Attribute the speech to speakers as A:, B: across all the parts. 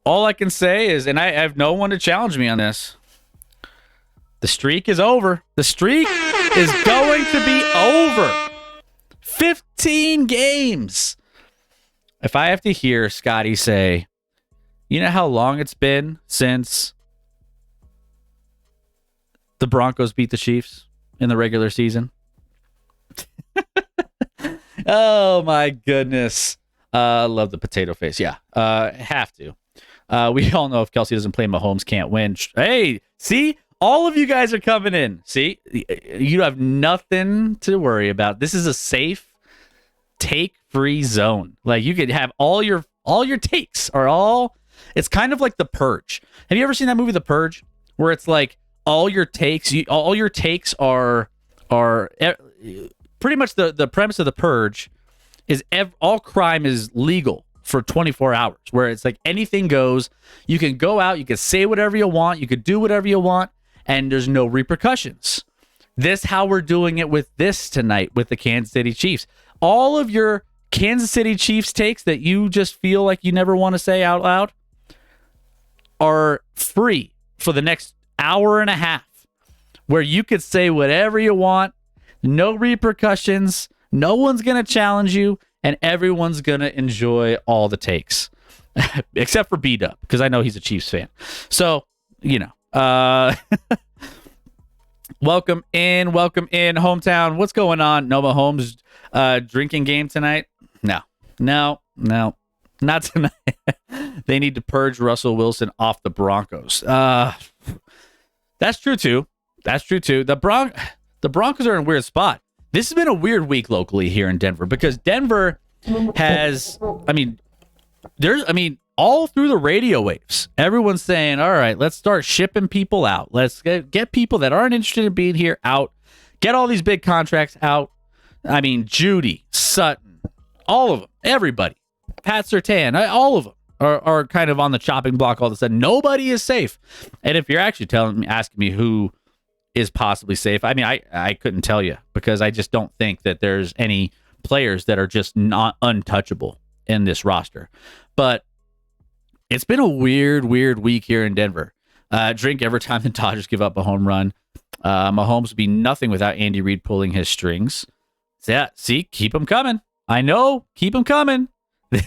A: all I can say is, and I have no one to challenge me on this, the streak is over. The streak is going to be over. 15 games. If I have to hear Scotty say, you know how long it's been since the Broncos beat the Chiefs in the regular season? Oh, my goodness. Love the potato face. Yeah, have to. We all know if Kelsey doesn't play, Mahomes can't win. Hey, see? All of you guys are coming in. See? You have nothing to worry about. This is a safe, take-free zone. Like, you could have all your takes are all... It's kind of like The Purge. Have you ever seen that movie, The Purge? Where it's like all your takes are pretty much the premise of The Purge is all crime is legal for 24 hours, where it's like anything goes. You can go out, you can say whatever you want, you could do whatever you want, and there's no repercussions. This how we're doing it with this tonight with the Kansas City Chiefs. All of your Kansas City Chiefs takes that you just feel like you never want to say out loud are free for the next hour and a half, where you could say whatever you want, no repercussions, no one's going to challenge you, and everyone's going to enjoy all the takes. Except for B-Dub, because I know he's a Chiefs fan. So, you know. Welcome in, hometown. What's going on? No Mahomes drinking game tonight? No, not tonight. They need to purge Russell Wilson off the Broncos. That's true too. The Broncos are in a weird spot. This has been a weird week locally here in Denver, because Denver has, all through the radio waves, everyone's saying, all right, let's start shipping people out. Let's get people that aren't interested in being here out. Get all these big contracts out. I mean, Judy, Sutton, all of them, everybody. Pat Surtain, all of them are kind of on the chopping block all of a sudden. Nobody is safe. And if you're actually asking me who is possibly safe, I couldn't tell you, because I just don't think that there's any players that are just not untouchable in this roster. But it's been a weird week here in Denver. Drink every time the Dodgers give up a home run. Mahomes would be nothing without Andy Reid pulling his strings. So yeah, see, keep them coming. I know, keep them coming.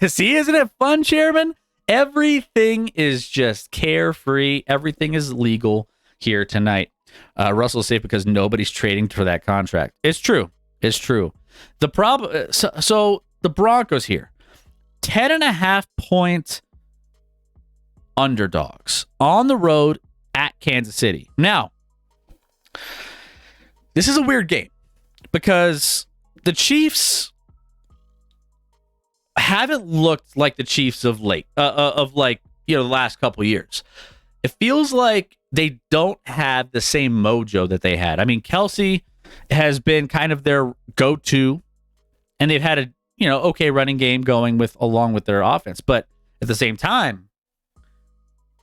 A: See, isn't it fun, Chairman? Everything is just carefree. Everything is legal here tonight. Russell's safe because nobody's trading for that contract. It's true. The problem. So the Broncos here, 10.5 point underdogs on the road at Kansas City. Now, this is a weird game because the Chiefs haven't looked like the Chiefs of late, the last couple years. It feels like they don't have the same mojo that they had. I mean, Kelsey has been kind of their go-to, and they've had a okay running game going along with their offense. But at the same time,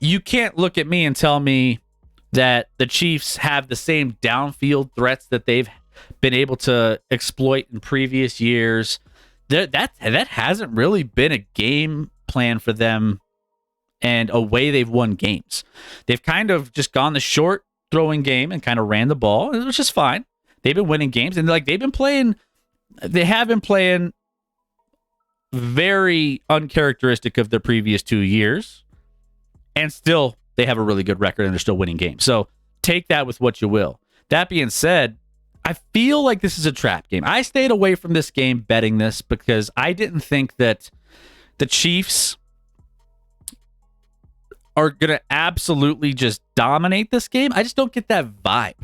A: you can't look at me and tell me that the Chiefs have the same downfield threats that they've been able to exploit in previous years. That hasn't really been a game plan for them and a way they've won games. They've kind of just gone the short throwing game and kind of ran the ball, which is fine. They've been winning games, and they have been playing very uncharacteristic of the previous 2 years, and still they have a really good record and they're still winning games. So take that with what you will. That being said, I feel like this is a trap game. I stayed away from this game betting this because I didn't think that the Chiefs are going to absolutely just dominate this game. I just don't get that vibe.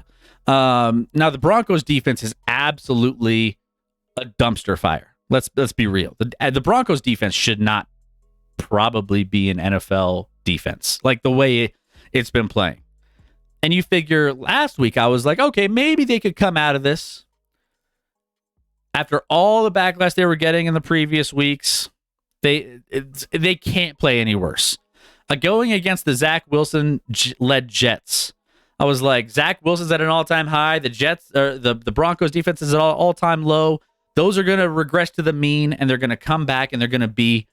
A: Now, the Broncos defense is absolutely a dumpster fire. Let's be real. The Broncos defense should not probably be an NFL defense, like the way it's been playing. And you figure last week I was like, okay, maybe they could come out of this. After all the backlash they were getting in the previous weeks, they can't play any worse. Going against the Zach Wilson-led Jets, I was like, Zach Wilson's at an all-time high. The Jets, or the Broncos defense is at all-time low. Those are going to regress to the mean, and they're going to come back, and they're going to be,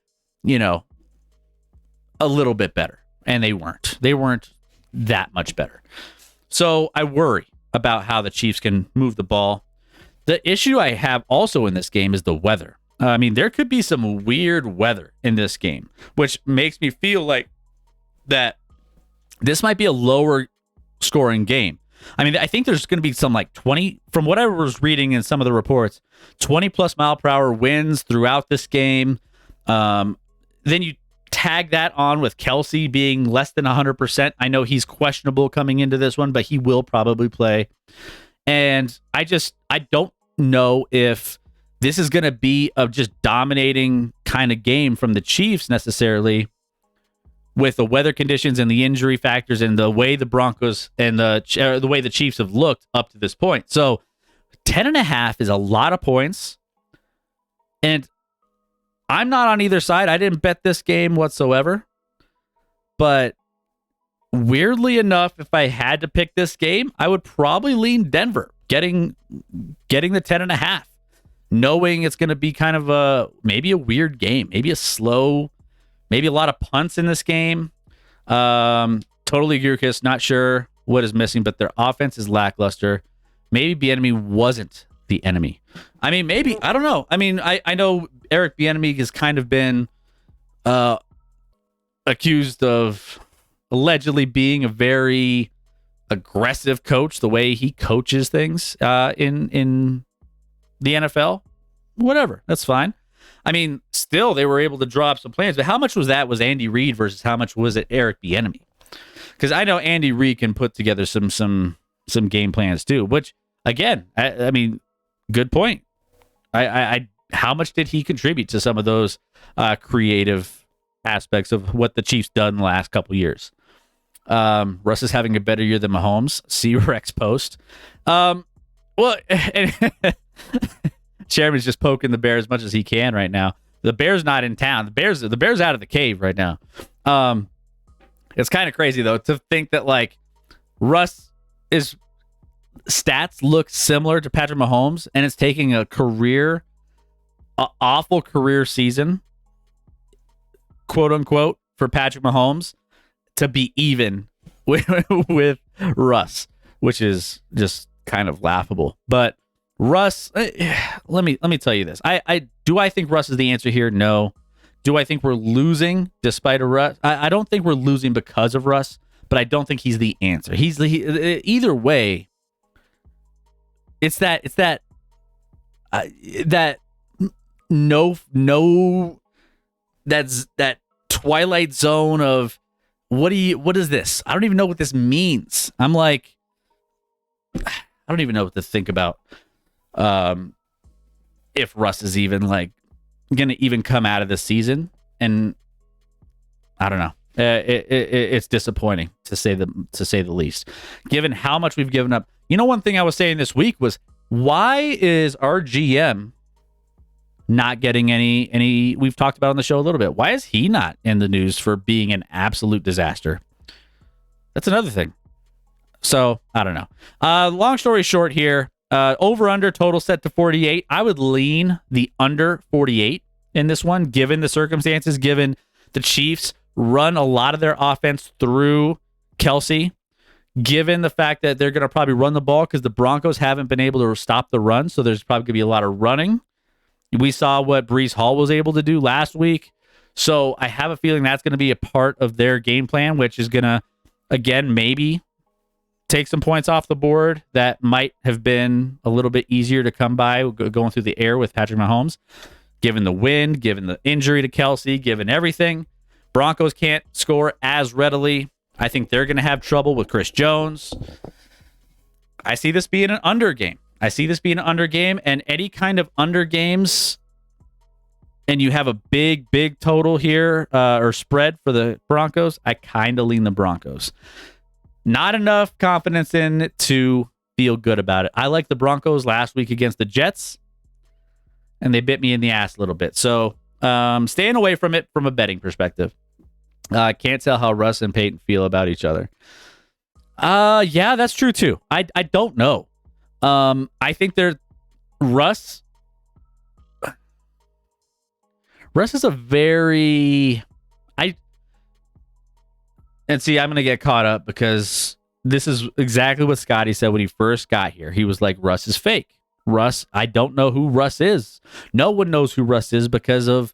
A: a little bit better, and they weren't. They weren't that much better. So I worry about how the Chiefs can move the ball. The issue I have also in this game is the weather. I mean, there could be some weird weather in this game, which makes me feel like that this might be a lower scoring game. I mean, I think there's going to be some like 20, from what I was reading in some of the reports, 20 plus mile per hour winds throughout this game. Then you tag that on with Kelsey being less than 100%. I know he's questionable coming into this one, but he will probably play. And I don't know if this is going to be a just dominating kind of game from the Chiefs necessarily, with the weather conditions and the injury factors and the way the Broncos and the way the Chiefs have looked up to this point. So 10.5 is a lot of points. And I'm not on either side. I didn't bet this game whatsoever. But weirdly enough, if I had to pick this game, I would probably lean Denver, getting the 10.5, knowing it's going to be kind of maybe a weird game, maybe a slow, maybe a lot of punts in this game. Totally Gurkis, not sure what is missing, but their offense is lackluster. Maybe Bieniemy wasn't the enemy. I mean, maybe, I don't know. I mean, I know Eric Bieniemy has kind of been accused of allegedly being a very aggressive coach, the way he coaches things in the NFL. Whatever, that's fine. I mean, still, they were able to draw up some plans, but how much was Andy Reid versus how much was it Eric Bieniemy? Because I know Andy Reid can put together some game plans too. Which, again, I mean, good point. I how much did he contribute to some of those creative aspects of what the Chiefs done the last couple years? Russ is having a better year than Mahomes. See Rex post. Well, and Chairman's just poking the bear as much as he can right now. The bear's not in town. The bear's out of the cave right now. It's kind of crazy though to think that like Russ is stats look similar to Patrick Mahomes, and it's taking a awful career season, quote unquote, for Patrick Mahomes to be even with Russ, which is just kind of laughable. But Russ, let me tell you this. I think Russ is the answer here? No. Do I think we're losing despite a Russ? I don't think we're losing because of Russ, but I don't think he's the answer. Either way. It's that that's that twilight zone of what is this? I don't even know what this means. I'm like, I don't even know what to think about. If Russ is even like gonna even come out of the season, and I don't know. It's disappointing to say the least, given how much we've given up. You know, one thing I was saying this week was, why is our GM not getting any? We've talked about on the show a little bit. Why is he not in the news for being an absolute disaster? That's another thing. So I don't know. Long story short here, over under total set to 48. I would lean the under 48 in this one, given the circumstances, given the Chiefs run a lot of their offense through Kelsey, given the fact that they're going to probably run the ball because the Broncos haven't been able to stop the run, so there's probably going to be a lot of running. We saw what Breece Hall was able to do last week, so I have a feeling that's going to be a part of their game plan, which is going to, again, maybe take some points off the board that might have been a little bit easier to come by going through the air with Patrick Mahomes, given the wind, given the injury to Kelsey, given everything. Broncos can't score as readily. I think they're going to have trouble with Chris Jones. I see this being an under game. And any kind of under games, and you have a big total here or spread for the Broncos, I kind of lean the Broncos. Not enough confidence in it to feel good about it. I like the Broncos last week against the Jets, and they bit me in the ass a little bit. So staying away from it from a betting perspective. I can't tell how Russ and Peyton feel about each other. Yeah, that's true too. I don't know. I think Russ is a very And see, I'm going to get caught up because this is exactly what Scotty said when he first got here. He was like, Russ is fake. Russ, I don't know who Russ is. No one knows who Russ is because of,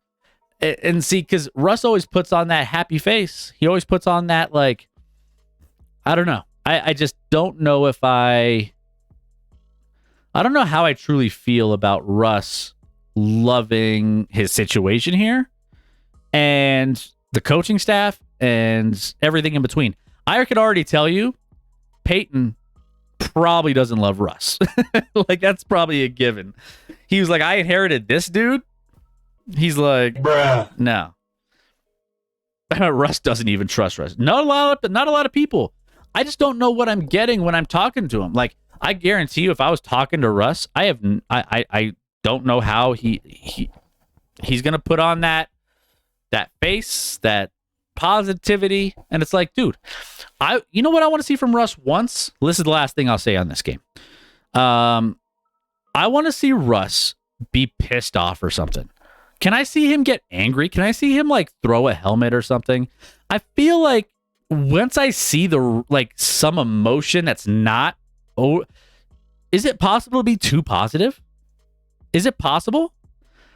A: and see, because Russ always puts on that happy face. He always puts on that, like, I don't know. I just don't know if I don't know how I truly feel about Russ loving his situation here and the coaching staff and everything in between. I could already tell you, Peyton probably doesn't love Russ. Like, that's probably a given. He was like, I inherited this dude. He's like, bruh, no. Russ doesn't even trust Russ. Not a lot of people. I just don't know what I'm getting when I'm talking to him. Like, I guarantee you, if I was talking to Russ, I don't know how he's gonna put on that face, that positivity, and it's like, dude, you know what I want to see from Russ once? This is the last thing I'll say on this game. I want to see Russ be pissed off or something. Can I see him get angry? Can I see him like throw a helmet or something? I feel like once I see some emotion that's not, is it possible to be too positive? Is it possible?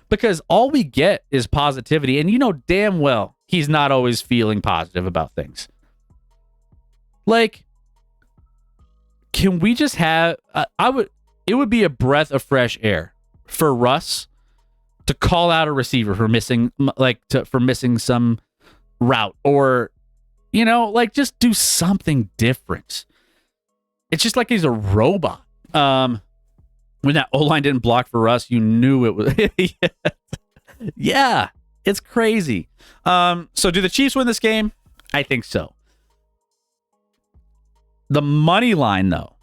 A: Because all we get is positivity, and you know damn well he's not always feeling positive about things. Like, can we just have? It would be a breath of fresh air for Russ to call out a receiver for missing, for missing some route, or just do something different. It's just like he's a robot. When that O-line didn't block for Russ, you knew it was. Yeah, it's crazy. So do the Chiefs win this game? I think so. The money line, though,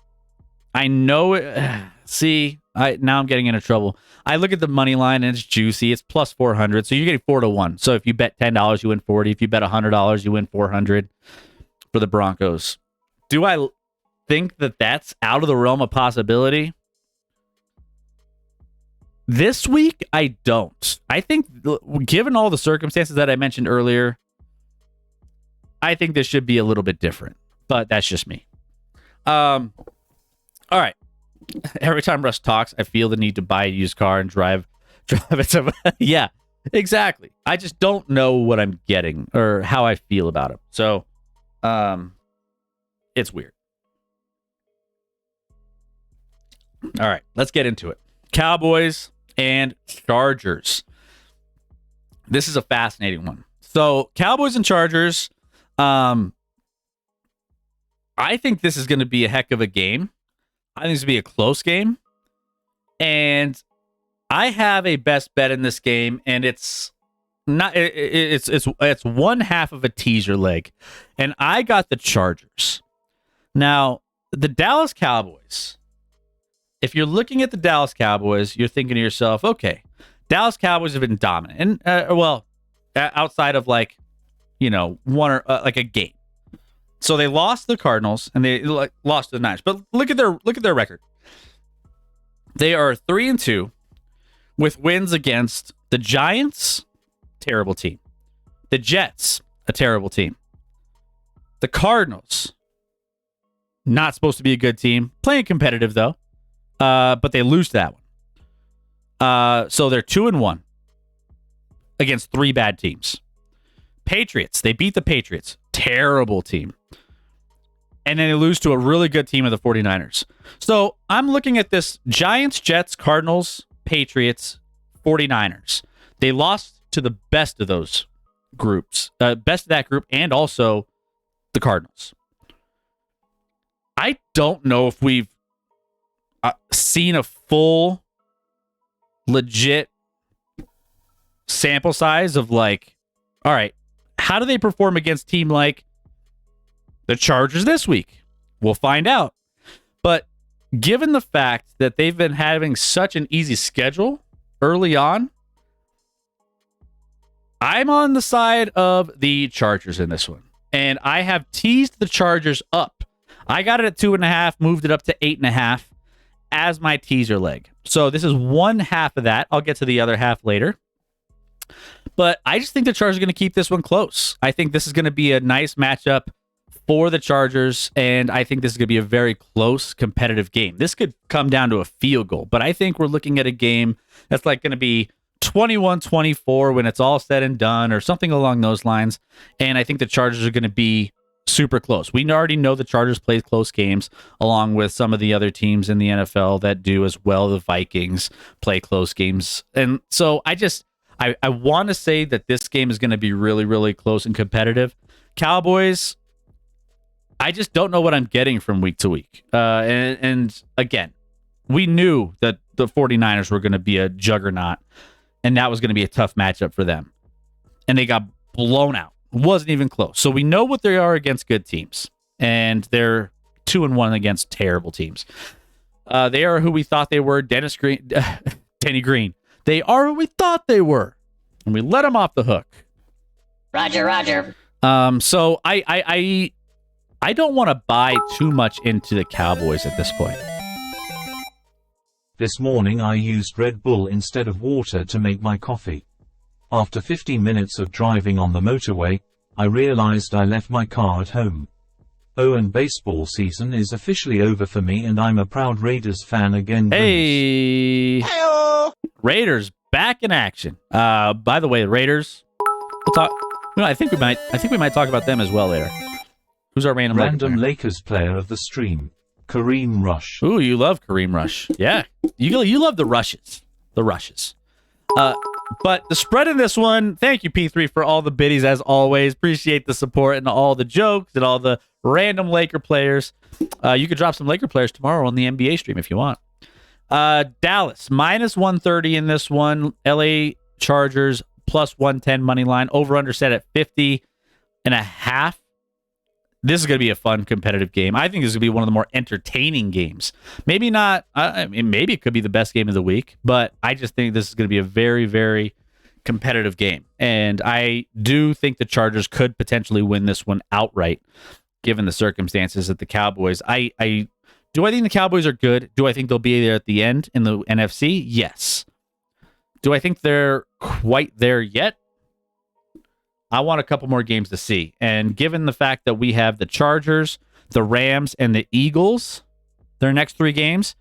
A: I know it. See, now I'm getting into trouble. I look at the money line and it's juicy. It's plus 400, so you're getting 4-1. So if you bet $10, you win 40. If you bet $100, you win 400 for the Broncos. Do I think that that's out of the realm of possibility? This week, I don't. I think, given all the circumstances that I mentioned earlier, I think this should be a little bit different. But that's just me. All right. Every time Russ talks, I feel the need to buy a used car and drive it to. Yeah, exactly. I just don't know what I'm getting or how I feel about it. So, it's weird. All right, let's get into it. Cowboys and Chargers. This is a fascinating one. So, Cowboys and Chargers. I think this is going to be a heck of a game. I think it's going to be a close game. And I have a best bet in this game, and it's not. It's one half of a teaser leg, and I got the Chargers. Now, the Dallas Cowboys. If you're looking at the Dallas Cowboys, you're thinking to yourself, okay, Dallas Cowboys have been dominant, and outside of one or a game. So they lost the Cardinals and they lost to the Niners. But look at their record. They are 3-2 with wins against the Giants, terrible team. The Jets, a terrible team. The Cardinals, not supposed to be a good team. Playing competitive though. But they lose to that one. So they're 2-1 against 3 bad teams. Patriots, they beat the Patriots. Terrible team. And then they lose to a really good team of the 49ers. So I'm looking at this Giants, Jets, Cardinals, Patriots, 49ers. They lost to the best of those groups. Best of that group and also the Cardinals. I don't know if we've seen a full, legit sample size of all right, how do they perform against a team like the Chargers this week? We'll find out. But given the fact that they've been having such an easy schedule early on, I'm on the side of the Chargers in this one. And I have teased the Chargers up. I got it at 2.5, moved it up to 8.5 as my teaser leg. So this is one half of that. I'll get to the other half later. But I just think the Chargers are going to keep this one close. I think this is going to be a nice matchup. for the Chargers, and I think this is going to be a very close, competitive game. This could come down to a field goal, but I think we're looking at a game that's like going to be 21-24 when it's all said and done, or something along those lines. And I think the Chargers are going to be super close. We already know the Chargers play close games, along with some of the other teams in the NFL that do as well. The Vikings play close games. And so I want to say that this game is going to be really, really close and competitive. Cowboys, I just don't know what I'm getting from week to week. And again, we knew that the 49ers were going to be a juggernaut, and that was going to be a tough matchup for them. And they got blown out. It wasn't even close. So we know what they are against good teams, and they're 2-1 against terrible teams. They are who we thought they were. Denny Green. They are who we thought they were, and we let them off the hook.
B: Roger.
A: So I don't want to buy too much into the Cowboys at this point.
C: This morning I used Red Bull instead of water to make my coffee. After 15 minutes of driving on the motorway, I realized I left my car at home. Oh, and baseball season is officially over for me, and I'm a proud Raiders fan again.
A: Hey! Hey-o! Raiders back in action. By the way, the Raiders. We'll talk. No, I think we might talk about them as well later. Who's our random
C: Lakers player of the stream? Kareem Rush.
A: Ooh, you love Kareem Rush. Yeah, you love the rushes. The rushes. But the spread in this one, thank you, P3, for all the biddies, as always. Appreciate the support and all the jokes and all the random Laker players. You could drop some Laker players tomorrow on the NBA stream if you want. Dallas, minus 130 in this one. LA Chargers, plus 110 money line. Over-under set at 50.5. This is going to be a fun, competitive game. I think this is going to be one of the more entertaining games. Maybe not. Maybe it could be the best game of the week, but I just think this is going to be a very, very competitive game. And I do think the Chargers could potentially win this one outright, given the circumstances that the Cowboys. Do I think the Cowboys are good? Do I think they'll be there at the end in the NFC? Yes. Do I think they're quite there yet? I want a couple more games to see. And given the fact that we have the Chargers, the Rams, and the Eagles, their next 3 games,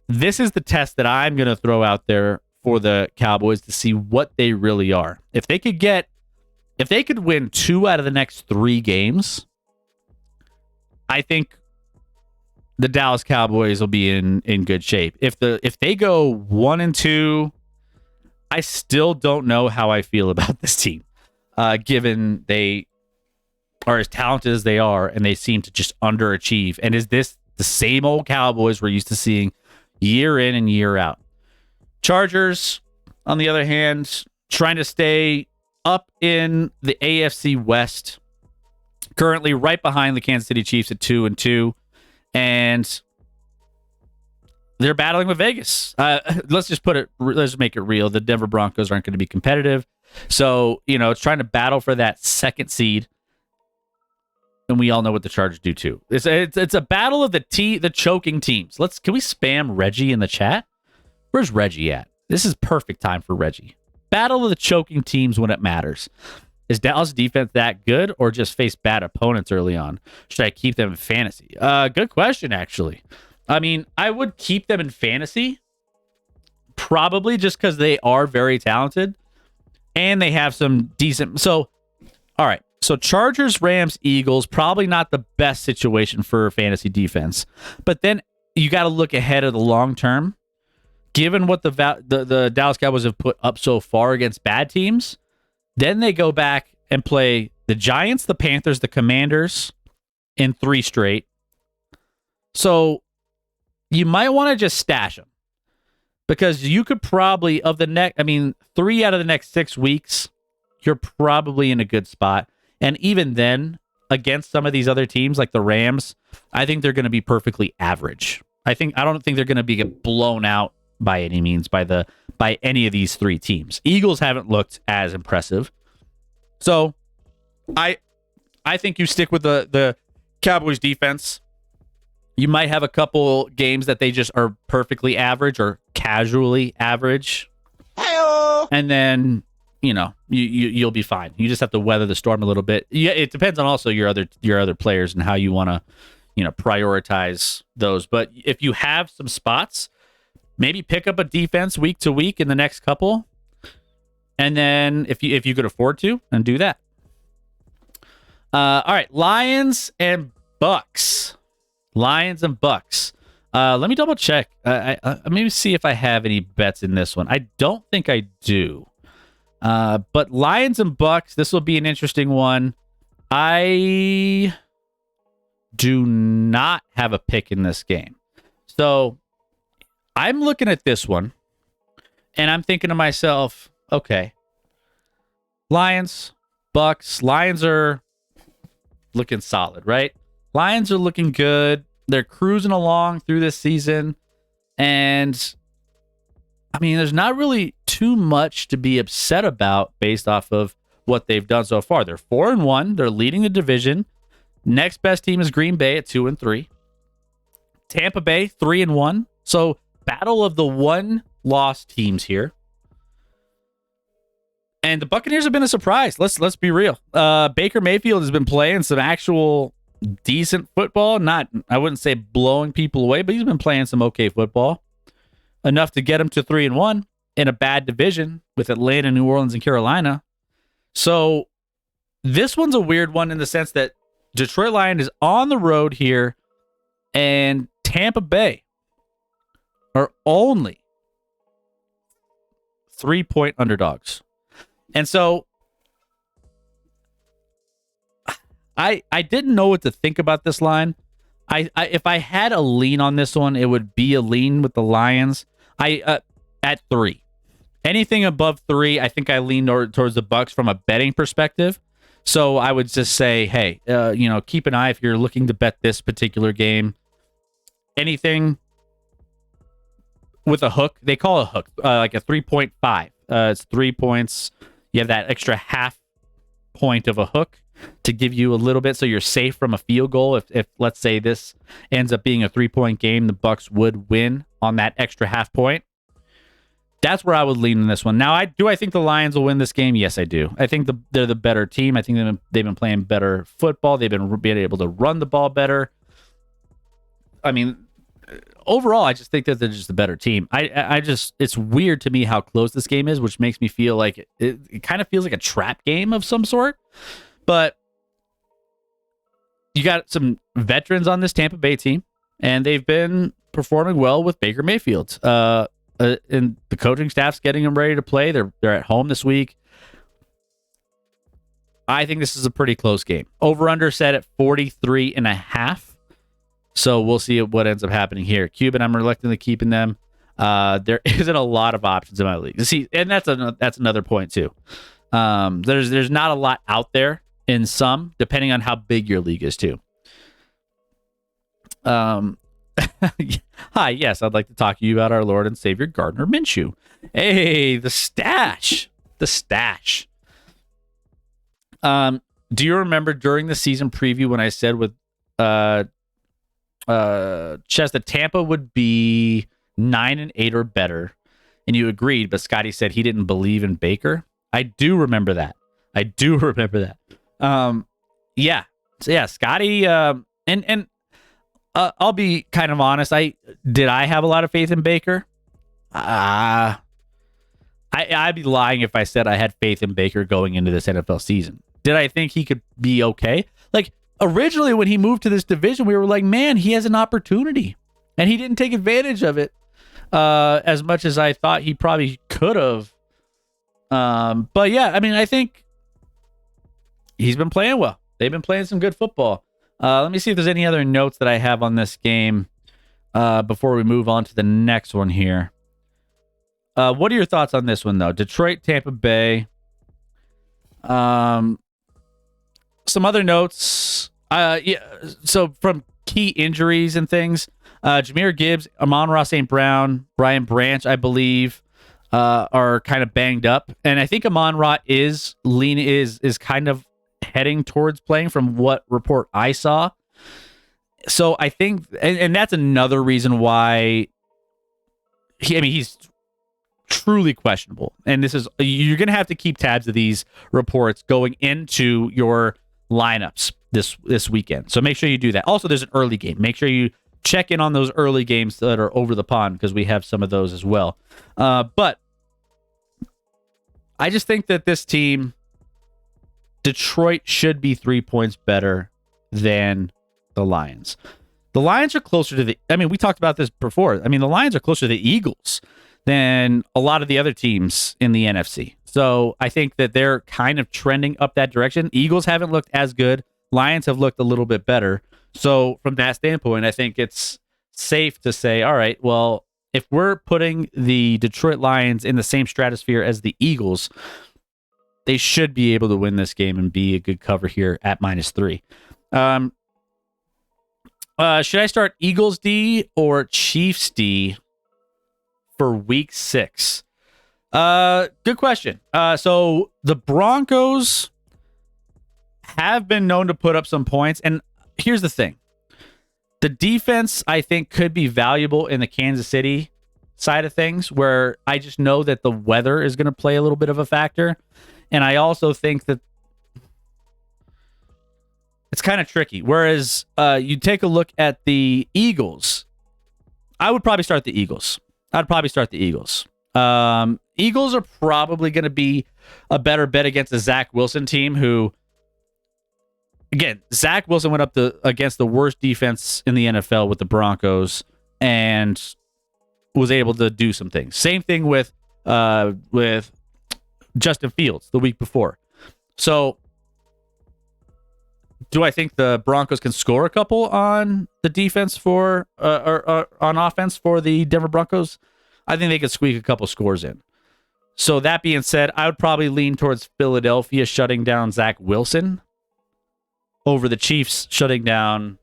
A: this is the test that I'm going to throw out there for the Cowboys to see what they really are. If they could win 2 out of the next 3 games, I think the Dallas Cowboys will be in good shape. If they go 1-2, I still don't know how I feel about this team. Given they are as talented as they are, and they seem to just underachieve. And is this the same old Cowboys we're used to seeing year in and year out? Chargers, on the other hand, trying to stay up in the AFC West, currently right behind the Kansas City Chiefs at 2-2, and they're battling with Vegas. Let's make it real. The Denver Broncos aren't going to be competitive. So, it's trying to battle for that second seed. And we all know what the Chargers do too. It's a battle of the choking teams. Can we spam Reggie in the chat? Where's Reggie at? This is perfect time for Reggie. Battle of the choking teams when it matters. Is Dallas defense that good, or just face bad opponents early on? Should I keep them in fantasy? Good question, actually. I mean, I would keep them in fantasy, probably just because they are very talented and they have some decent. So, all right. So Chargers, Rams, Eagles, probably not the best situation for fantasy defense. But then you got to look ahead of the long term. Given what the Dallas Cowboys have put up so far against bad teams, then they go back and play the Giants, the Panthers, the Commanders in 3 straight. So you might want to just stash them, because you could probably 3 out of the next 6 weeks, you're probably in a good spot. And even then, against some of these other teams like the Rams, I think they're going to be perfectly average. I don't think they're going to be blown out by any means by any of these 3 teams. Eagles haven't looked as impressive. So I think you stick with the Cowboys defense. You might have a couple games that they just are perfectly average or casually average. Hey-o! And then, you'll be fine. You just have to weather the storm a little bit. Yeah, it depends on also your other players and how you want to, prioritize those. But if you have some spots, maybe pick up a defense week to week in the next couple, and then if you could afford to, and do that. All right, Lions and Bucks. Let me double check. I maybe see if I have any bets in this one. I don't think I do. But Lions and Bucks, this will be an interesting one. I do not have a pick in this game. So I'm looking at this one and I'm thinking to myself, okay, Lions, Bucks. Lions are looking solid, right? Lions are looking good. They're cruising along through this season. And I mean, there's not really too much to be upset about based off of what they've done so far. They're 4-1. They're leading the division. Next best team is Green Bay at 2-3. Tampa Bay 3-1. So battle of the one-loss teams here. And the Buccaneers have been a surprise. Let's be real. Baker Mayfield has been playing some actual decent football. Not, I wouldn't say blowing people away, but he's been playing some okay football. Enough to get him to 3-1 in a bad division with Atlanta, New Orleans, and Carolina. So this one's a weird one in the sense that Detroit Lions is on the road here, and Tampa Bay are only 3-point underdogs. And so I didn't know what to think about this line. I if I had a lean on this one, it would be a lean with the Lions. At 3. Anything above 3, I think I lean towards the Bucks from a betting perspective. So I would just say, hey, keep an eye if you're looking to bet this particular game. Anything with a hook, they call a hook, like a 3.5. It's 3 points. You have that extra half point of a hook to give you a little bit so you're safe from a field goal. If let's say this ends up being a 3-point game, the Bucks would win on that extra half point. That's where I would lean in this one. Now, I think the Lions will win this game? Yes, I do. I think they're the better team. I think they've been playing better football. They've been being able to run the ball better. I mean, overall, I just think that they're just the better team. I just, it's weird to me how close this game is, which makes me feel like it kind of feels like a trap game of some sort. But you got some veterans on this Tampa Bay team, and they've been performing well with Baker Mayfield. And the coaching staff's getting them ready to play. They're at home this week. I think this is a pretty close game. Over-under set at 43.5. So we'll see what ends up happening here. Cuban, I'm reluctantly keeping them. There isn't a lot of options in my league. See, and that's another point too. There's not a lot out there in some, depending on how big your league is too. Hi, yes, I'd like to talk to you about our Lord and Savior Gardner Minshew. Hey, the stash. Do you remember during the season preview when I said with Chess that Tampa would be 9-8 or better, and you agreed, but Scotty said he didn't believe in Baker? I do remember that. Yeah. So yeah, Scotty, and I'll be kind of honest. I have a lot of faith in Baker. I'd be lying if I said I had faith in Baker going into this NFL season. Did I think he could be okay? Like, originally when he moved to this division, we were like, man, he has an opportunity, and he didn't take advantage of it as much as I thought he probably could have. But yeah, I mean, I think he's been playing well. They've been playing some good football. Let me see if there's any other notes that I have on this game before we move on to the next one here. What are your thoughts on this one, though? Detroit, Tampa Bay. Some other notes. Yeah. So from key injuries and things, Jahmyr Gibbs, Amon-Ra St. Brown, Brian Branch, I believe, are kind of banged up, and I think Amon-Ra is kind of heading towards playing from what report I saw. So I think, and that's another reason why he's truly questionable. And you're going to have to keep tabs of these reports going into your lineups this weekend. So make sure you do that. Also, there's an early game. Make sure you check in on those early games that are over the pond because we have some of those as well. But I just think that this team, Detroit, should be 3 points better than the Lions. The Lions are closer to we talked about this before. The Lions are closer to the Eagles than a lot of the other teams in the NFC. So I think that they're kind of trending up that direction. Eagles haven't looked as good. Lions have looked a little bit better. So from that standpoint, I think it's safe to say, all right, well, if we're putting the Detroit Lions in the same stratosphere as the Eagles, they should be able to win this game and be a good cover here at -3. Should I start Eagles D or Chiefs D for week 6? Good question. So the Broncos have been known to put up some points. And here's the thing. The defense, I think, could be valuable in the Kansas City side of things, where I just know that the weather is going to play a little bit of a factor. And I also think that it's kind of tricky. Whereas you take a look at the Eagles, I would probably start the Eagles. Eagles are probably going to be a better bet against the Zach Wilson team, who, again, Zach Wilson went up against the worst defense in the NFL with the Broncos and was able to do some things. Same thing with Justin Fields the week before. So do I think the Broncos can score a couple on the defense or on offense for the Denver Broncos? I think they could squeak a couple scores in. So that being said, I would probably lean towards Philadelphia shutting down Zach Wilson over the Chiefs shutting down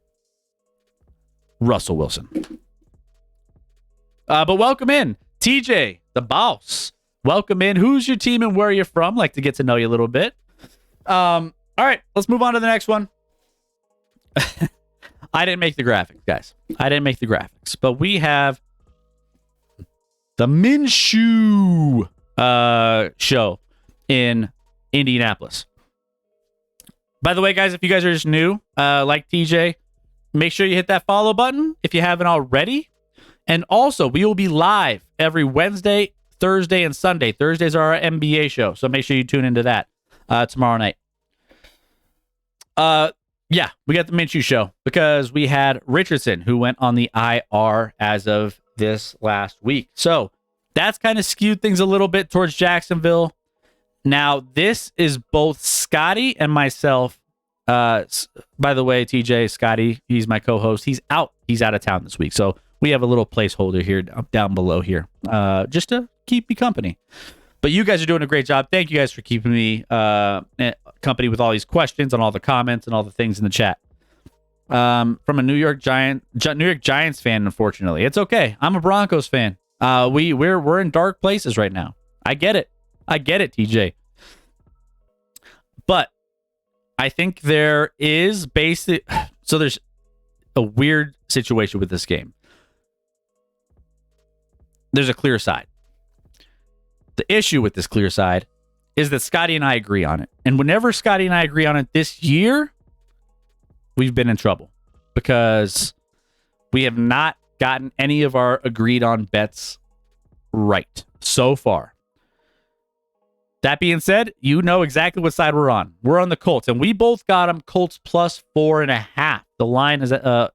A: Russell Wilson. But welcome in, TJ, the boss. Welcome in. Who's your team and where are you from? Like to get to know you a little bit. All right, let's move on to the next one. I didn't make the graphics, guys. But we have the Minshew show in Indianapolis. By the way, guys, if you guys are just new, like TJ, make sure you hit that follow button if you haven't already. And also, we will be live every Wednesday, Thursday, and Sunday. Thursdays are our NBA show, so make sure you tune into that tomorrow night. Yeah, we got the Minshew show because we had Richardson, who went on the IR as of this last week. So that's kind of skewed things a little bit towards Jacksonville. Now, this is both Scotty and myself. By the way, TJ, Scotty, he's my co-host. He's out of town this week. So we have a little placeholder here down below here just to keep me company. But you guys are doing a great job. Thank you guys for keeping me company with all these questions and all the comments and all the things in the chat. From a New York Giants fan, unfortunately. It's okay. I'm a Broncos fan. We're in dark places right now. I get it, TJ. But I think there is so there's a weird situation with this game. There's a clear side. The issue with this clear side is that Scotty and I agree on it. And whenever Scotty and I agree on it this year, we've been in trouble because we have not gotten any of our agreed on bets right so far. That being said, you know exactly what side we're on. We're on the Colts, and we both got them Colts plus 4.5. The line is the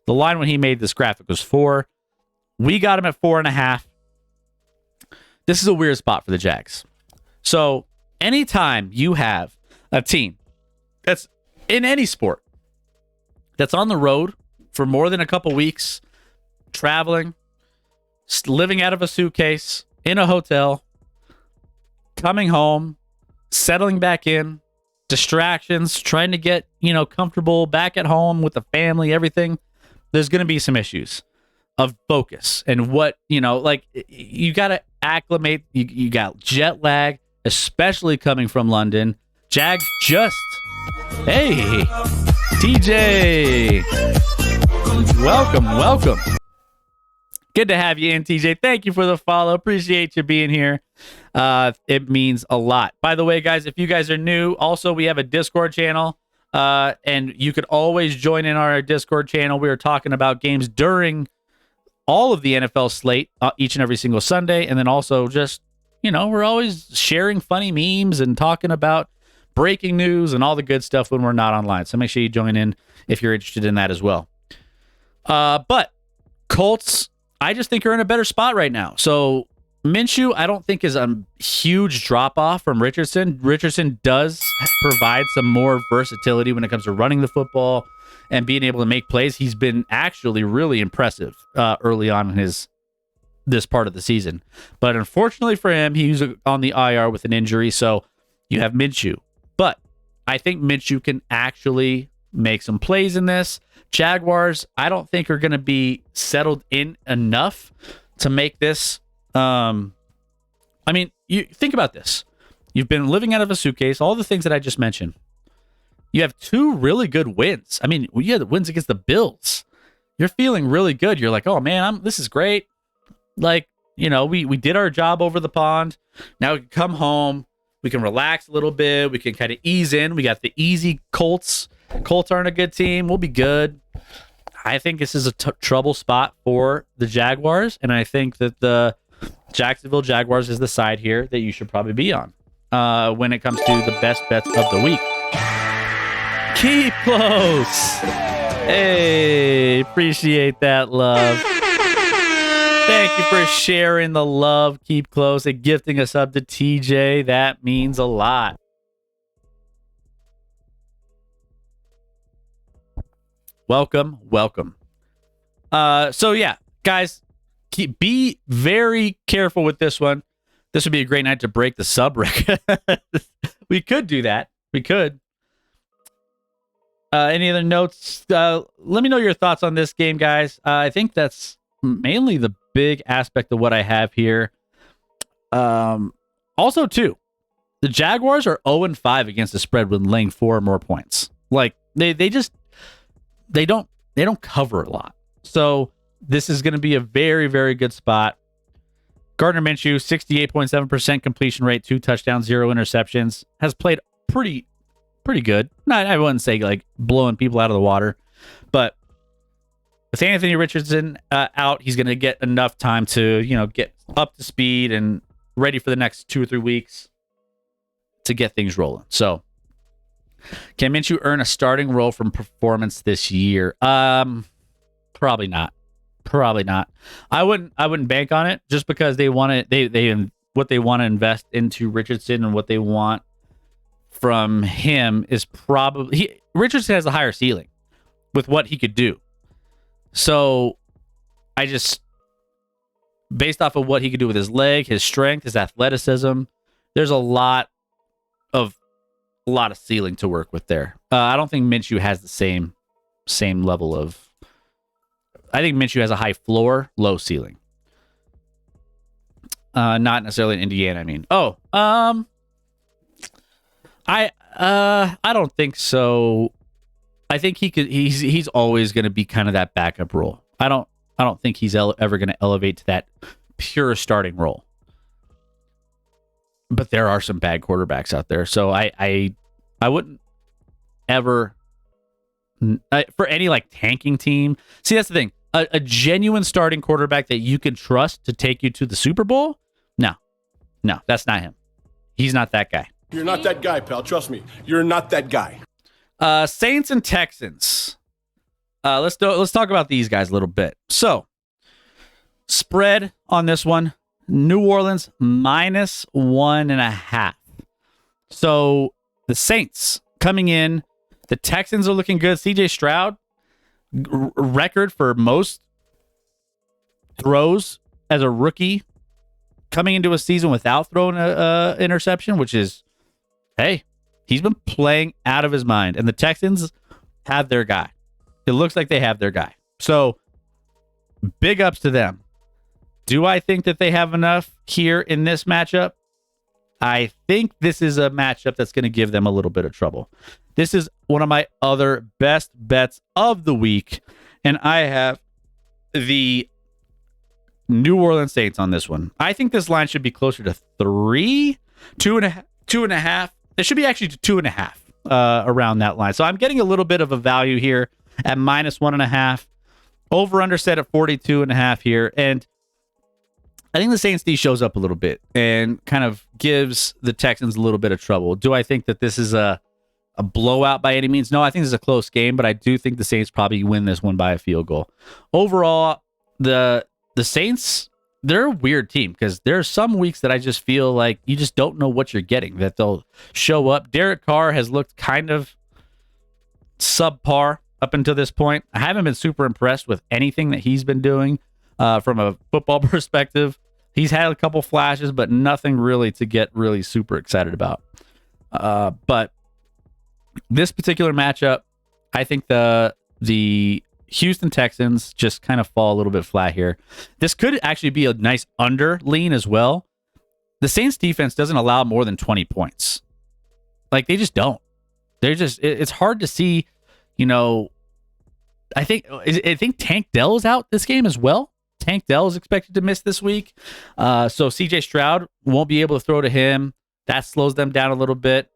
A: line when he made this graphic was 4. We got him at 4.5. This is a weird spot for the Jags. So anytime you have a team that's in any sport that's on the road for more than a couple weeks, traveling, living out of a suitcase, in a hotel, coming home, settling back in, distractions, trying to get, comfortable back at home with the family, everything, there's going to be some issues of focus and what, you got to acclimate. You got jet lag, especially coming from London. Jags hey, TJ, welcome. Good to have you in, TJ. Thank you for the follow. Appreciate you being here. It means a lot. By the way, guys, if you guys are new, also we have a Discord channel, and you could always join in our Discord channel. We are talking about games during all of the NFL slate each and every single Sunday, and then also just, we're always sharing funny memes and talking about breaking news and all the good stuff when we're not online. So make sure you join in if you're interested in that as well. But Colts, I just think are in a better spot right now. So Minshew, I don't think is a huge drop-off from Richardson. Richardson does provide some more versatility when it comes to running the football and being able to make plays. He's been actually really impressive early on in this part of the season. But unfortunately for him, he was on the IR with an injury, so you have Minshew. But I think Minshew can actually make some plays in this. Jaguars, I don't think are going to be settled in enough to make this. You think about this. You've been living out of a suitcase, all the things that I just mentioned. You have two really good wins. You had the wins against the Bills. You're feeling really good. You're like, oh man, this is great. Like, we did our job over the pond. Now we can come home. We can relax a little bit. We can kind of ease in. We got the easy Colts. Colts aren't a good team. We'll be good. I think this is a trouble spot for the Jaguars, and I think that the Jacksonville Jaguars is the side here that you should probably be on when it comes to the best bets of the week. Keep close. Hey, appreciate that love. Thank you for sharing the love. Keep close and gifting us up to TJ. That means a lot. Welcome. So yeah, guys, be very careful with this one. This would be a great night to break the sub record. We could do that. We could. Any other notes? Let me know your thoughts on this game, guys. I think that's mainly the big aspect of what I have here. Also, too, the Jaguars are 0-5 against the spread when laying 4 or more points. Like they don't cover a lot. So this is going to be a very, very good spot. Gardner Minshew, 68.7% completion rate, 2 touchdowns, 0 interceptions, has played pretty good. I wouldn't say like blowing people out of the water, but with Anthony Richardson out, he's going to get enough time to, get up to speed and ready for the next 2 or 3 weeks to get things rolling. So can Minshew earn a starting role from performance this year? Probably not. I wouldn't bank on it just because they want to, what they want to invest into Richardson and what they want from him is probably Richardson has a higher ceiling with what he could do. So I just, based off of what he could do with his leg, his strength, his athleticism, there's a lot of ceiling to work with there. I don't think Minshew has the same level of. I think Minshew has a high floor, low ceiling. Not necessarily in Indiana. I don't think so. I think he's always going to be kind of that backup role. I don't think he's ever going to elevate to that pure starting role. But there are some bad quarterbacks out there, so I wouldn't ever for any like tanking team. See, that's the thing. A genuine starting quarterback that you can trust to take you to the Super Bowl? No, that's not him. He's not that guy.
D: You're not that guy, pal. Trust me. You're not that guy.
A: Saints and Texans. Let's talk about these guys a little bit. So, spread on this one, New Orleans -1.5. So the Saints coming in, the Texans are looking good. CJ Stroud, record for most throws as a rookie coming into a season without throwing a interception, which is, hey, he's been playing out of his mind. And the Texans have their guy. It looks like they have their guy. So big ups to them. Do I think that they have enough here in this matchup? I think this is a matchup that's going to give them a little bit of trouble. This is one of my other best bets of the week, and I have the New Orleans Saints on this one. I think this line should be closer to 3, 2.5. It should be actually to 2.5 around that line. So I'm getting a little bit of a value here at -1.5. Over under set at 42.5 here. And I think the Saints D shows up a little bit and kind of gives the Texans a little bit of trouble. Do I think that this is a blowout by any means? No, I think this is a close game, but I do think the Saints probably win this one by a field goal. Overall, the Saints, they're a weird team because there are some weeks that I just feel like you just don't know what you're getting, that they'll show up. Derek Carr has looked kind of subpar up until this point. I haven't been super impressed with anything that he's been doing from a football perspective. He's had a couple flashes, but nothing really to get really super excited about. But this particular matchup, I think the Houston Texans just kind of fall a little bit flat here. This could actually be a nice under lean as well. The Saints defense doesn't allow more than 20 points. Like, they just don't. It's hard to see, I think Tank Dell is out this game as well. Tank Dell is expected to miss this week. So CJ Stroud won't be able to throw to him. That slows them down a little bit.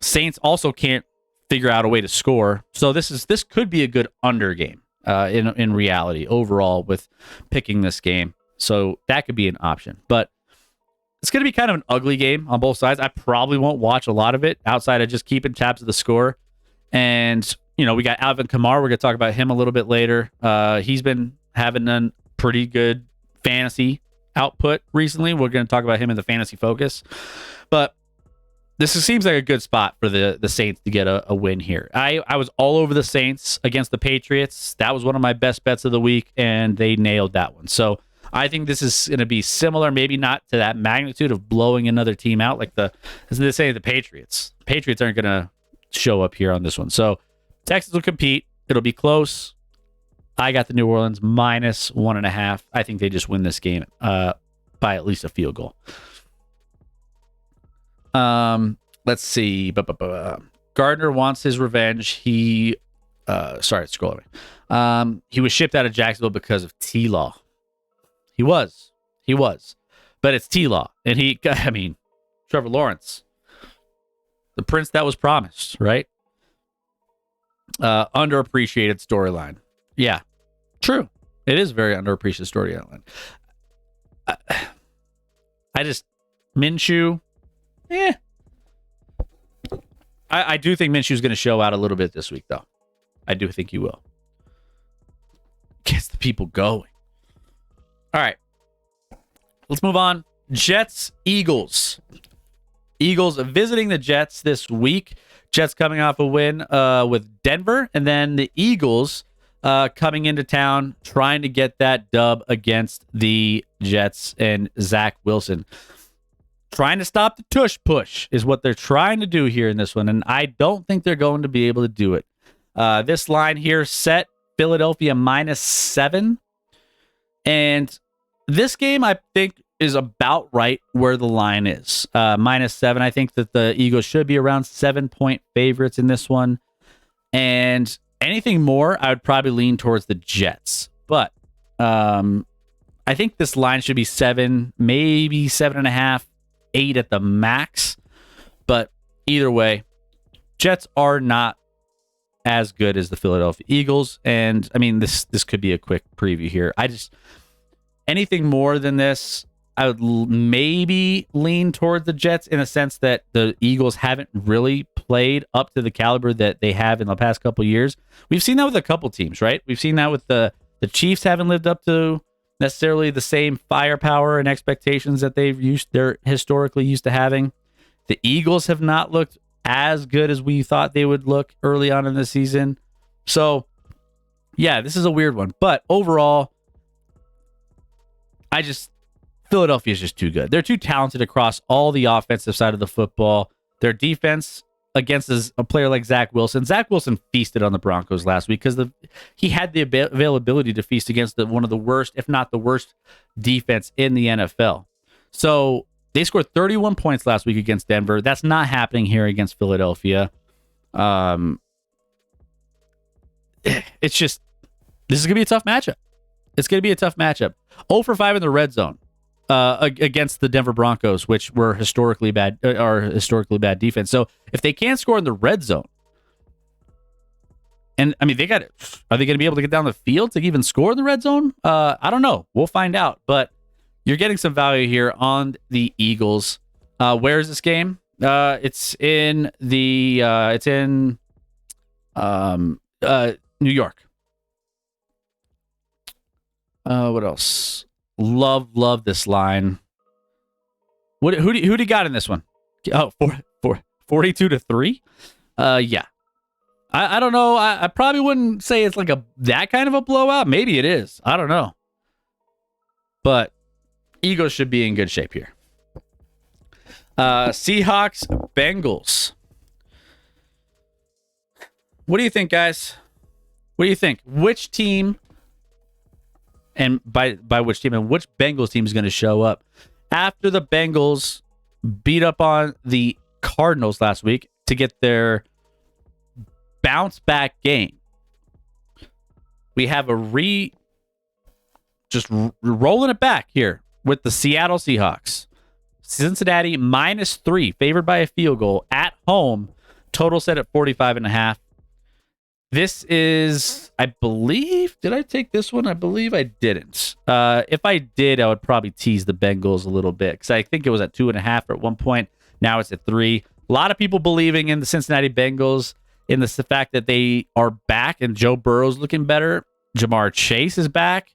A: Saints also can't figure out a way to score. So this could be a good under game in reality overall with picking this game. So that could be an option. But it's going to be kind of an ugly game on both sides. I probably won't watch a lot of it outside of just keeping tabs of the score. And, we got Alvin Kamara. We're going to talk about him a little bit later. He's been having a pretty good fantasy output recently. We're going to talk about him in the fantasy focus. But this seems like a good spot for the Saints to get a win here. I was all over the Saints against the Patriots. That was one of my best bets of the week, and they nailed that one. So I think this is going to be similar, maybe not to that magnitude of blowing another team out like the Patriots. The Patriots aren't going to show up here on this one. So Texans will compete. It'll be close. I got the New Orleans -1.5. I think they just win this game by at least a field goal. Let's see. Gardner wants his revenge. He scroll away. He was shipped out of Jacksonville because of T-Law. He was. But it's T-Law. And Trevor Lawrence, the prince that was promised, right? Underappreciated storyline. Yeah, true. It is a very underappreciated storyline. Minshew, I do think Minshew's going to show out a little bit this week, though. I do think he will. Gets the people going. All right. Let's move on. Jets, Eagles. Eagles visiting the Jets this week. Jets coming off a win with Denver. And then the Eagles coming into town trying to get that dub against the Jets and Zach Wilson. Trying to stop the tush push is what they're trying to do here in this one, and I don't think they're going to be able to do it. This line here set Philadelphia -7, and this game I think is about right where the line is. -7. I think that the Eagles should be around 7-point favorites in this one, and anything more, I would probably lean towards the Jets. But I think this line should be 7, maybe 7.5. 8 at the max, but either way, Jets are not as good as the Philadelphia Eagles, and this could be a quick preview here. Anything more than this, I would maybe lean toward the Jets in a sense that the Eagles haven't really played up to the caliber that they have in the past couple of years. We've seen that with a couple teams, right? We've seen that with the Chiefs haven't lived up to necessarily the same firepower and expectations that they're historically used to having. The Eagles have not looked as good as we thought they would look early on in the season. So, yeah, this is a weird one. But overall, Philadelphia is just too good. They're too talented across all the offensive side of the football. Their defense against a player like Zach Wilson. Zach Wilson feasted on the Broncos last week because he had the availability to feast against one of the worst, if not the worst, defense in the NFL. So they scored 31 points last week against Denver. That's not happening here against Philadelphia. It's just, this is going to be a tough matchup. It's going to be a tough matchup. 0 for 5 in the red zone against the Denver Broncos, which were historically bad defense. So if they can't score in the red zone, and I mean, are they going to be able to get down the field to even score in the red zone? I don't know. We'll find out. But you're getting some value here on the Eagles. Where is this game? It's in New York. What else? Love this line. Who do you got in this one? Oh, 42-3. Yeah. I don't know. I probably wouldn't say it's like that kind of a blowout. Maybe it is. I don't know. But Eagles should be in good shape here. Seahawks, Bengals. What do you think, guys? What do you think? Which team, and by which team, and which Bengals team is going to show up after the Bengals beat up on the Cardinals last week to get their bounce back game? We have just rolling it back here with the Seattle Seahawks. Cincinnati -3, favored by a field goal at home. Total set at 45.5. This is, I believe, did I take this one? I believe I didn't. If I did, I would probably tease the Bengals a little bit because I think it was at 2.5 at one point. Now it's at 3. A lot of people believing in the Cincinnati Bengals in the fact that they are back and Joe Burrow's looking better. Jamar Chase is back,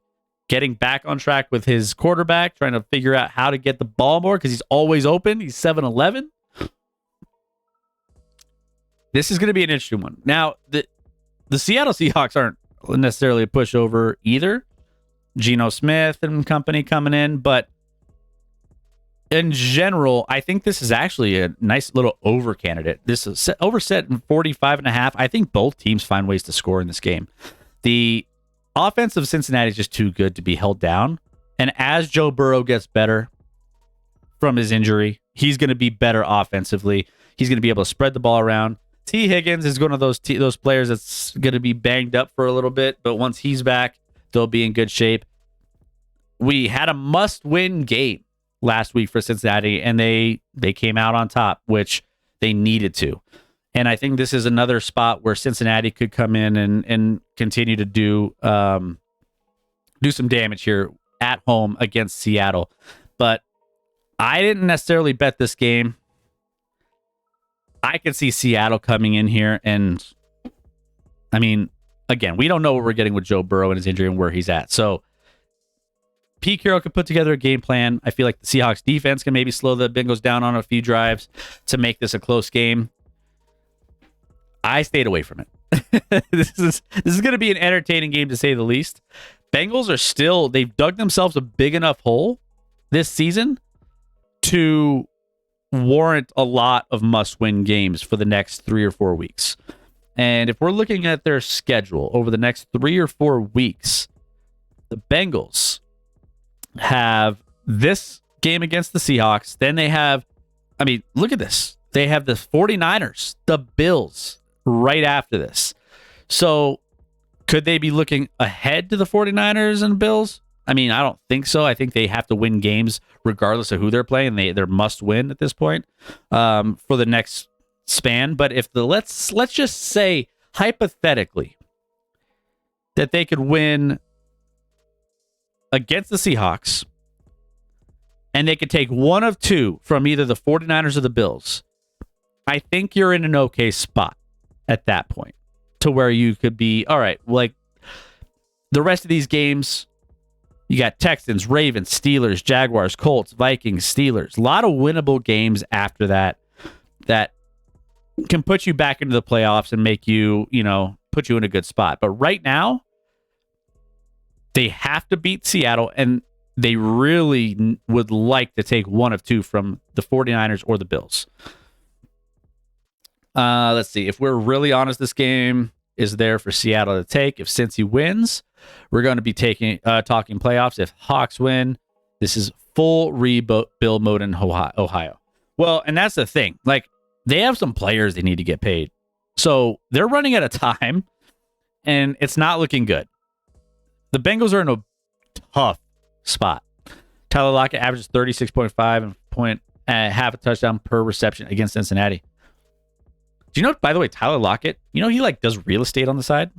A: getting back on track with his quarterback, trying to figure out how to get the ball more because he's always open. He's 7-11. This is going to be an interesting one. Now, the Seattle Seahawks aren't necessarily a pushover either. Geno Smith and company coming in, but in general, I think this is actually a nice little over candidate. This is set in 45.5. I think both teams find ways to score in this game. The offense of Cincinnati is just too good to be held down. And as Joe Burrow gets better from his injury, he's going to be better offensively. He's going to be able to spread the ball around. T. Higgins is one of those players that's going to be banged up for a little bit, but once he's back, they'll be in good shape. We had a must-win game last week for Cincinnati, and they came out on top, which they needed to. And I think this is another spot where Cincinnati could come in and continue to do some damage here at home against Seattle. But I didn't necessarily bet this game. I could see Seattle coming in here, and I mean, again, we don't know what we're getting with Joe Burrow and his injury and where he's at. So Pete Carroll could put together a game plan. I feel like the Seahawks defense can maybe slow the Bengals down on a few drives to make this a close game. I stayed away from it. This is going to be an entertaining game to say the least. Bengals they've dug themselves a big enough hole this season to warrant a lot of must-win games for the next 3 or 4 weeks. And if we're looking at their schedule over the next 3 or 4 weeks, the Bengals have this game against the Seahawks. Then they have, I mean, look at this. They have the 49ers, the Bills right after this. So could they be looking ahead to the 49ers and Bills? I mean, I don't think so. I think they have to win games regardless of who they're playing. They're must win at this point for the next span. But if let's just say hypothetically that they could win against the Seahawks and they could take one of two from either the 49ers or the Bills, I think you're in an okay spot at that point to where you could be, all right, like the rest of these games, you got Texans, Ravens, Steelers, Jaguars, Colts, Vikings, Steelers. A lot of winnable games after that can put you back into the playoffs and make you, put you in a good spot. But right now, they have to beat Seattle, and they really would like to take one of two from the 49ers or the Bills. Let's see. If we're really honest, this game is there for Seattle to take. If Cincy wins, we're going to be talking playoffs. If Hawks win, this is full rebuild mode in Ohio. Well, and that's the thing. Like, they have some players they need to get paid. So they're running out of time, and it's not looking good. The Bengals are in a tough spot. Tyler Lockett averages 36.5 and half a touchdown per reception against Cincinnati. Do you know, by the way, Tyler Lockett, you know, he like does real estate on the side.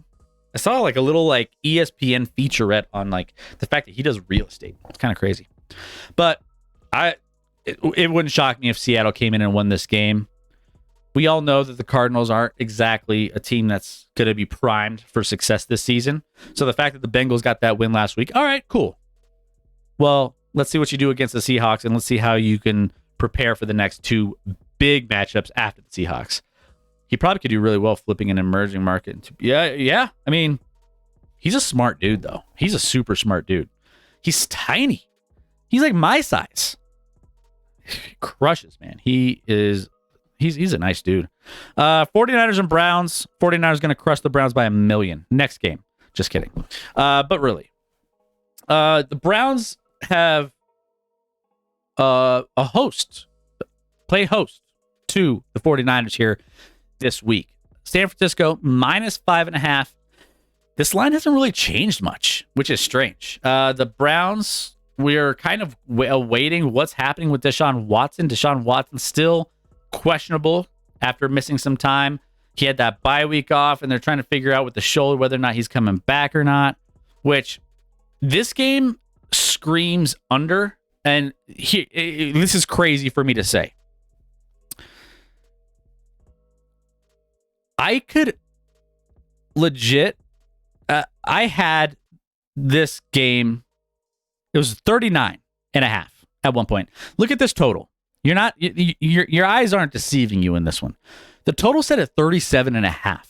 A: I saw like a little like ESPN featurette on like the fact that he does real estate. It's kind of crazy. But it wouldn't shock me if Seattle came in and won this game. We all know that the Cardinals aren't exactly a team that's going to be primed for success this season. So the fact that the Bengals got that win last week, all right, cool. Well, let's see what you do against the Seahawks, and let's see how you can prepare for the next two big matchups after the Seahawks. He probably could do really well flipping an emerging market. Yeah. I mean, he's a smart dude, though. He's a super smart dude. He's tiny. He's like my size. He crushes, man. He's a nice dude. 49ers and Browns. 49ers going to crush the Browns by 1 million. Next game. Just kidding. But really. The Browns have a host. Play host to the 49ers here this week. San Francisco -5.5. This line hasn't really changed much, which is strange. The Browns, we're kind of awaiting what's happening with Deshaun Watson. Deshaun Watson still questionable after missing some time. He had that bye week off, and they're trying to figure out with the shoulder whether or not he's coming back or not, which this game screams under. And this is crazy for me to say. I could legit, I had this game, it was 39.5 at one point. Look at this total. Your eyes aren't deceiving you in this one. The total set at 37.5.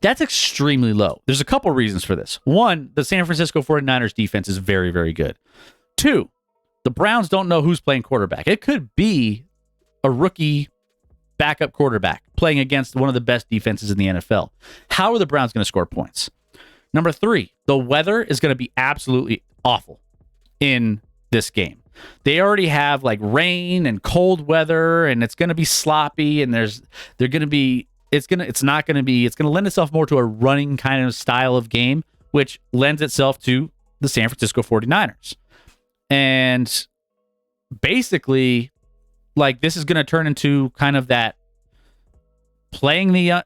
A: That's extremely low. There's a couple reasons for this. One, the San Francisco 49ers defense is very, very good. Two, the Browns don't know who's playing quarterback. It could be a rookie backup quarterback playing against one of the best defenses in the NFL. How are the Browns going to score points? Number three, the weather is going to be absolutely awful in this game. They already have like rain and cold weather, and it's going to be sloppy, and it's going to lend itself more to a running kind of style of game, which lends itself to the San Francisco 49ers. And basically, like, this is going to turn into kind of that playing the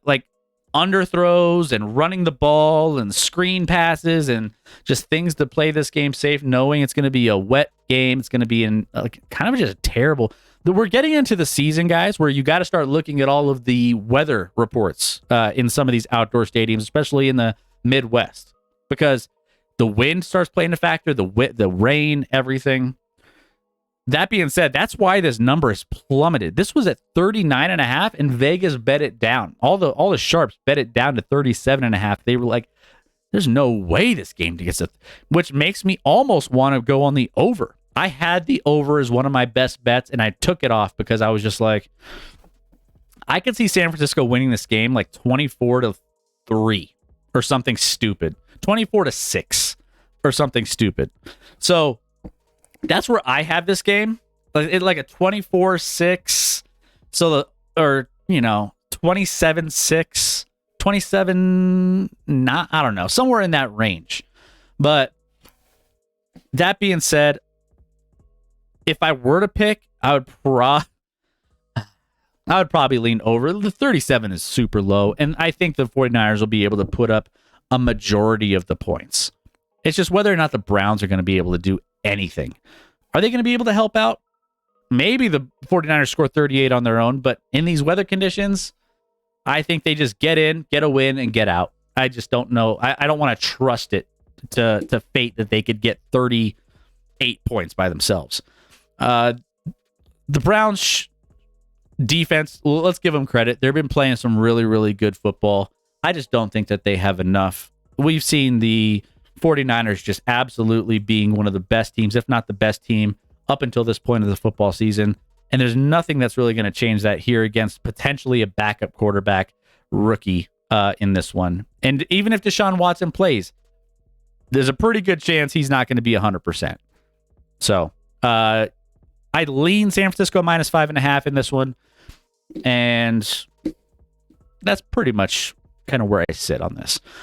A: underthrows and running the ball and screen passes and just things to play this game safe, knowing it's going to be a wet game. It's going to be in kind of just terrible. We're getting into the season, guys, where you got to start looking at all of the weather reports in some of these outdoor stadiums, especially in the Midwest, because the wind starts playing a factor, the rain, everything. That being said, that's why this number is plummeted. This was at 39.5, and Vegas bet it down. All the sharps bet it down to 37.5. They were like, "There's no way this game gets a," which makes me almost want to go on the over. I had the over as one of my best bets, and I took it off because I was just like, I could see San Francisco winning this game like 24-3 or something stupid, 24-6 or something stupid. So that's where I have this game, like a 24-6, so 27-6, 27, not, I don't know, somewhere in that range. But that being said, if I were to pick, I would probably lean over. The 37 is super low, and I think the 49ers will be able to put up a majority of the points. It's just whether or not the Browns are going to be able to do anything. Are they going to be able to help out? Maybe the 49ers score 38 on their own, but in these weather conditions, I think they just get in, get a win, and get out. I just don't know. I don't want to trust it to fate that they could get 38 points by themselves. The Browns defense, well, let's give them credit. They've been playing some really, really good football. I just don't think that they have enough. We've seen the 49ers just absolutely being one of the best teams, if not the best team, up until this point of the football season. And there's nothing that's really going to change that here against potentially a backup quarterback rookie in this one. And even if Deshaun Watson plays, there's a pretty good chance he's not going to be 100%. So I lean San Francisco -5.5 in this one. And that's pretty much kind of where I sit on this.